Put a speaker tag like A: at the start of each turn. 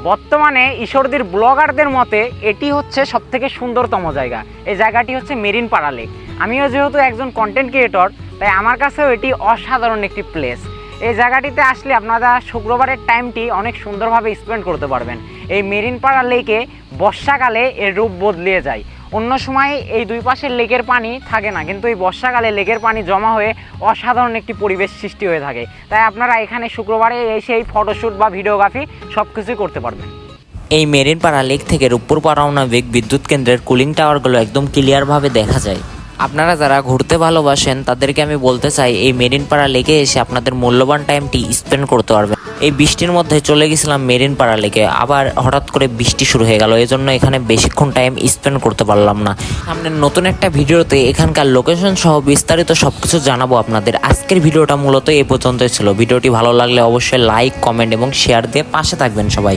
A: বর্তমানে ঈশ্বরদীর ব্লগারদের মতে এটি হচ্ছে সবথেকে সুন্দরতম জায়গা। এই জায়গাটি হচ্ছে মেরিন পাড়া লেক। আমিও যেহেতু একজন কন্টেন্ট ক্রিয়েটর, তাই আমার কাছেও এটি অসাধারণ একটি প্লেস। এই জায়গাটিতে আসলে আপনারা শুক্রবারের টাইমটি অনেক সুন্দরভাবে স্পেন্ড করতে পারবেন। এই মেরিন পাড়া লেকে বর্ষাকালে এর রূপ বদলিয়ে যায়। অন্য সময় এই দুই পাশের লেকের পানি থাকে না, কিন্তু এই বর্ষাকালে লেকের পানি জমা হয়ে অসাধারণ একটি পরিবেশ সৃষ্টি হয়ে থাকে। তাই আপনারা এখানে শুক্রবারে এসে এই ফটোশ্যুট বা ভিডিওগ্রাফি সব কিছুই করতে পারবেন।
B: এই মেরিন পাড়া লেক থেকে রূপপুর রমনাবেগ বিদ্যুৎ কেন্দ্রের কুলিং টাওয়ারগুলো একদম ক্লিয়ারভাবে দেখা যায়। আপনারা যারা ঘুরতে ভালোবাসেন তাদেরকে আমি বলতে চাই, এই মেরিন পাড়া লেকে এসে আপনাদের মূল্যবান টাইমটি স্পেন্ড করতে পারবেন। এই বৃষ্টির মধ্যে চলে গেছিলাম মেরিন পাড়া লেকে, আবার হঠাৎ করে বৃষ্টি শুরু হয়ে গেল, এই জন্য এখানে বেশিক্ষণ টাইম স্পেন্ড করতে পারলাম না। সামনে নতুন একটা ভিডিওতে এখানকার লোকেশন সহ বিস্তারিত সবকিছু জানাবো আপনাদের। আজকের ভিডিওটা মূলত এই পর্যন্তই ছিল। ভিডিওটি ভালো লাগলে অবশ্যই লাইক, কমেন্ট এবং শেয়ার দিয়ে পাশে থাকবেন সবাই।